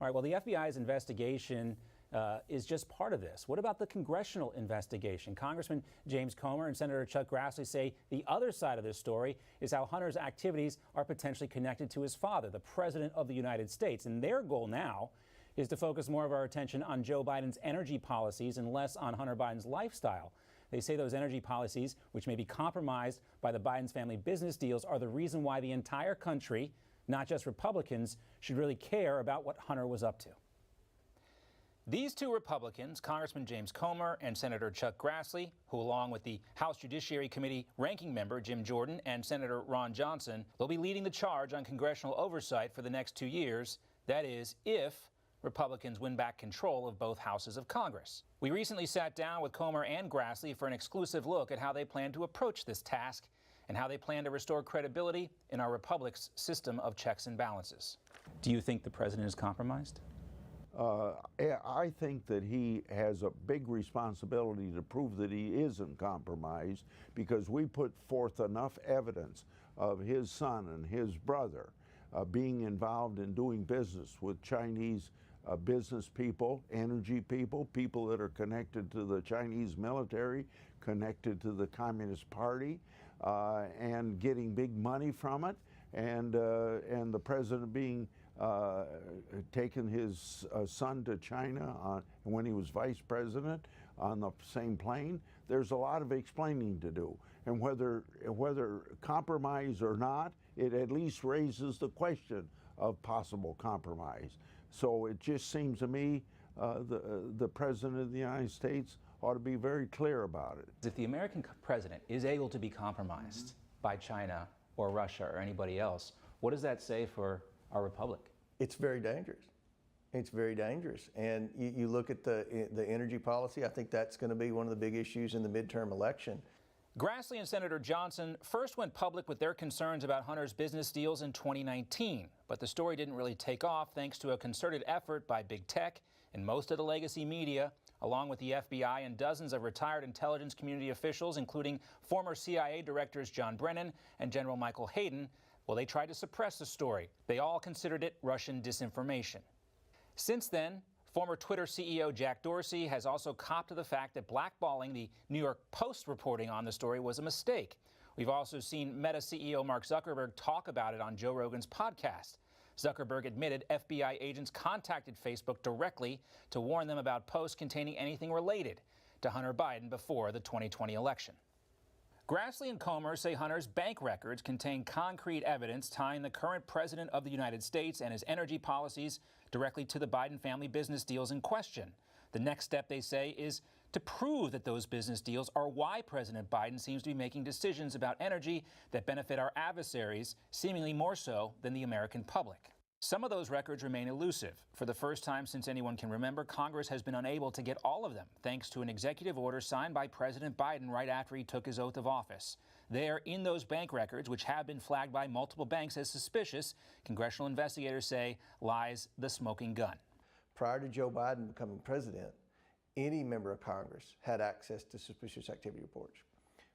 All right, well, the FBI's investigation is just part of this. What about the congressional investigation? Congressman James Comer and Senator Chuck Grassley say the other side of this story is how Hunter's activities are potentially connected to his father, the President of the United States. And their goal now is to focus more of our attention on Joe Biden's energy policies and less on Hunter Biden's lifestyle. They say those energy policies, which may be compromised by the Biden's family business deals, are the reason why the entire country, not just Republicans, should really care about what Hunter was up to. These two Republicans, Congressman James Comer and Senator Chuck Grassley, who along with the House Judiciary Committee ranking member Jim Jordan and Senator Ron Johnson, will be leading the charge on congressional oversight for the next 2 years. That is, if Republicans win back control of both houses of Congress. We recently sat down with Comer and Grassley for an exclusive look at how they plan to approach this task and how they plan to restore credibility in our republic's system of checks and balances. Do you think the president is compromised? I think that he has a big responsibility to prove that he isn't compromised, because we put forth enough evidence of his son and his brother being involved in doing business with Chinese business people, energy people, people that are connected to the Chinese military, connected to the Communist Party, and getting big money from it, and the president being taken his son to China when he was vice president on the same plane. There's a lot of explaining to do, and whether compromise or not, it at least raises the question of possible compromise. So it just seems to me the President of the United States ought to be very clear about it. If the American president is able to be compromised by China or Russia or anybody else, what does that say for our republic? It's very dangerous. It's very dangerous. And you look at the energy policy, I think that's going to be one of the big issues in the midterm election. Grassley and Senator Johnson first went public with their concerns about Hunter's business deals in 2019, but the story didn't really take off thanks to a concerted effort by big tech and most of the legacy media, along with the FBI and dozens of retired intelligence community officials, including former CIA directors John Brennan and General Michael Hayden. Well, they tried to suppress the story. They all considered it Russian disinformation. Since then, former Twitter CEO Jack Dorsey has also copped to the fact that blackballing the New York Post reporting on the story was a mistake. We've also seen Meta CEO Mark Zuckerberg talk about it on Joe Rogan's podcast. Zuckerberg admitted FBI agents contacted Facebook directly to warn them about posts containing anything related to Hunter Biden before the 2020 election. Grassley and Comer say Hunter's bank records contain concrete evidence tying the current president of the United States and his energy policies directly to the Biden family business deals in question. The next step, they say, is to prove that those business deals are why President Biden seems to be making decisions about energy that benefit our adversaries, seemingly more so than the American public. Some of those records remain elusive. For the first time since anyone can remember, Congress has been unable to get all of them, thanks to an executive order signed by President Biden right after he took his oath of office. There, in those bank records, which have been flagged by multiple banks as suspicious, congressional investigators say lies the smoking gun. Prior to Joe Biden becoming president, any member of Congress had access to suspicious activity reports,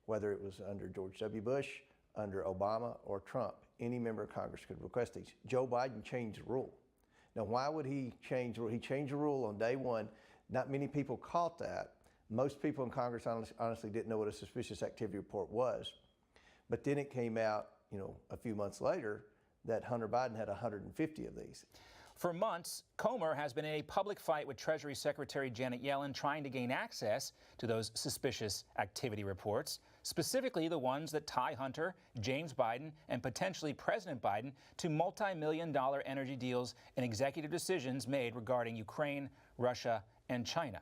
whether it was under George W. Bush, under Obama, or Trump. Any member of Congress could request these. Joe Biden changed the rule. Now, why would he change the rule? He changed the rule on day one. Not many people caught that. Most people in Congress honestly didn't know what a suspicious activity report was. But then it came out, a few months later that Hunter Biden had 150 of these. For months, Comer has been in a public fight with Treasury Secretary Janet Yellen trying to gain access to those suspicious activity reports, specifically the ones that tie Hunter, James Biden, and potentially President Biden to multi-million-dollar energy deals and executive decisions made regarding Ukraine, Russia, and China.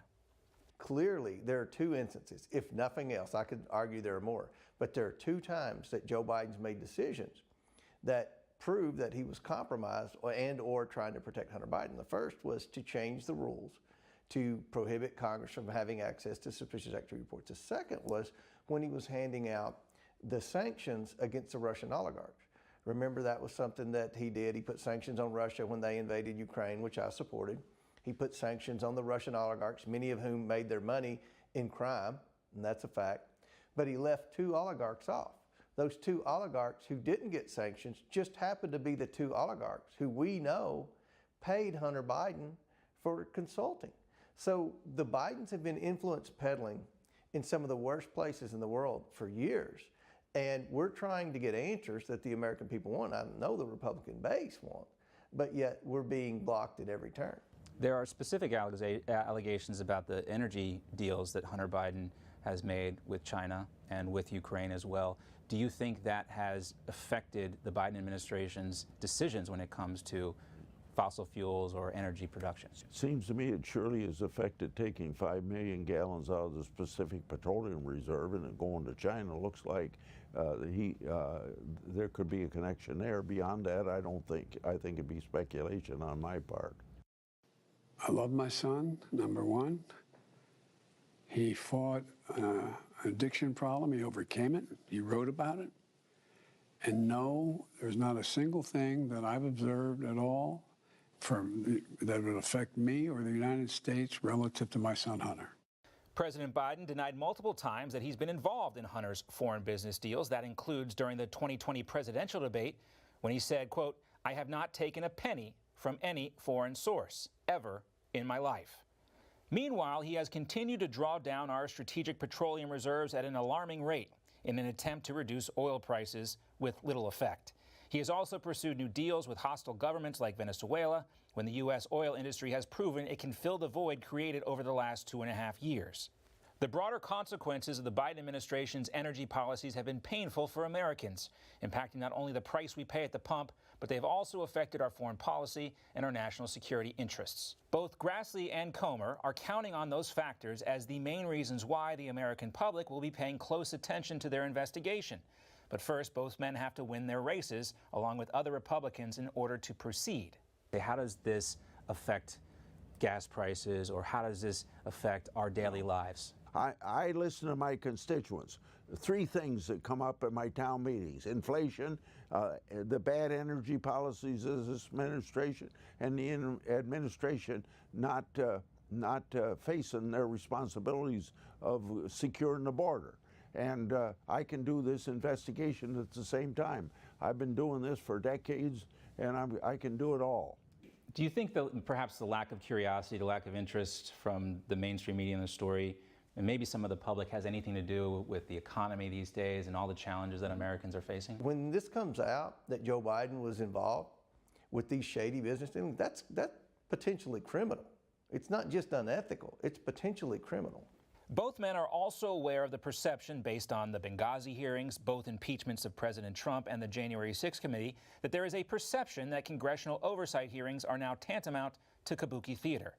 Clearly, there are two instances, if nothing else. I could argue there are more, but there are two times that Joe Biden's made decisions that prove that he was compromised or trying to protect Hunter Biden. The first was to change the rules to prohibit Congress from having access to suspicious activity reports. The second was when he was handing out the sanctions against the Russian oligarchs. Remember, that was something that he did. He put sanctions on Russia when they invaded Ukraine, which I supported. He put sanctions on the Russian oligarchs, many of whom made their money in crime, and that's a fact. But he left two oligarchs off. Those two oligarchs who didn't get sanctions just happened to be the two oligarchs who we know paid Hunter Biden for consulting. So the Bidens have been influence peddling in some of the worst places in the world for years. And we're trying to get answers that the American people want. I know the Republican base want, but yet we're being blocked at every turn. There are specific allegations about the energy deals that Hunter Biden has made with China and with Ukraine as well. Do you think that has affected the Biden administration's decisions when it comes to fossil fuels or energy production? Seems to me it surely has affected taking 5 million gallons out of the Pacific Petroleum Reserve and it going to China. Looks like there could be a connection there. Beyond that, I don't think. I think it'd be speculation on my part. I love my son, number one. He fought an addiction problem. He overcame it. He wrote about it. And no, there's not a single thing that I've observed at all that would affect me or the United States relative to my son, Hunter. President Biden denied multiple times that he's been involved in Hunter's foreign business deals. That includes during the 2020 presidential debate when he said, quote, "I have not taken a penny from any foreign source ever in my life." Meanwhile, he has continued to draw down our strategic petroleum reserves at an alarming rate in an attempt to reduce oil prices with little effect. He has also pursued new deals with hostile governments like Venezuela, when the U.S. oil industry has proven it can fill the void created over the last 2.5 years. The broader consequences of the Biden administration's energy policies have been painful for Americans, impacting not only the price we pay at the pump, but they've also affected our foreign policy and our national security interests. Both Grassley and Comer are counting on those factors as the main reasons why the American public will be paying close attention to their investigation. But first, both men have to win their races, along with other Republicans, in order to proceed. How does this affect gas prices, or how does this affect our daily lives? I listen to my constituents. 3 things that come up at my town meetings: inflation, the bad energy policies of this administration, and the administration not facing their responsibilities of securing the border. And I can do this investigation at the same time. I've been doing this for decades, and I can do it all. Do you think that perhaps the lack of curiosity, the lack of interest from the mainstream media in the story, and maybe some of the public, has anything to do with the economy these days and all the challenges that Americans are facing? When this comes out that Joe Biden was involved with these shady business dealings, that's potentially criminal. It's not just unethical, it's potentially criminal. Both men are also aware of the perception, based on the Benghazi hearings, both impeachments of President Trump and the January 6th committee, that there is a perception that congressional oversight hearings are now tantamount to kabuki theater.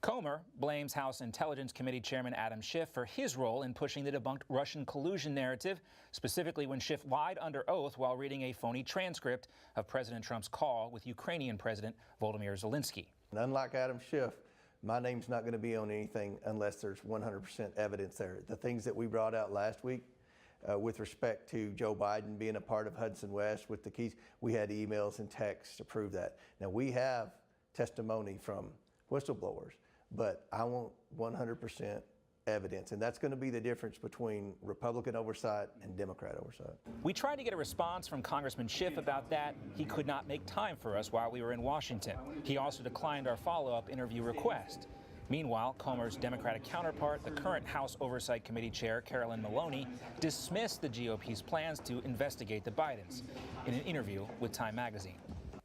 Comer blames House Intelligence Committee Chairman Adam Schiff for his role in pushing the debunked Russian collusion narrative, specifically when Schiff lied under oath while reading a phony transcript of President Trump's call with Ukrainian President Volodymyr Zelensky. And unlike Adam Schiff, my name's not going to be on anything unless there's 100% evidence there. The things that we brought out last week with respect to Joe Biden being a part of Hudson West with the keys, we had emails and texts to prove that. Now, we have testimony from whistleblowers, but I want 100% evidence, and that's going to be the difference between Republican oversight and Democrat oversight. We tried to get a response from Congressman Schiff about that. He could not make time for us while we were in Washington. He also declined our follow-up interview request. Meanwhile, Comer's Democratic counterpart, the current House Oversight Committee Chair Carolyn Maloney, dismissed the GOP's plans to investigate the Bidens in an interview with Time magazine.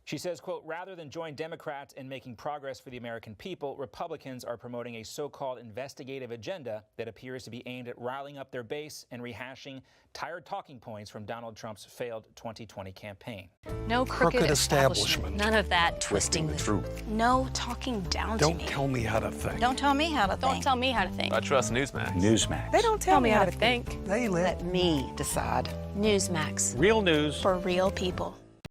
She says, quote, "Rather than join Democrats in making progress for the American people, Republicans are promoting a so-called investigative agenda that appears to be aimed at riling up their base and rehashing tired talking points from Donald Trump's failed 2020 campaign." No crooked establishment. None of that twisting the truth. No talking down to me. Don't tell me how to think. Don't tell me how to think. Don't tell me how to think. I trust Newsmax. They don't tell me how to think. They let me decide. Newsmax. Real news For real people.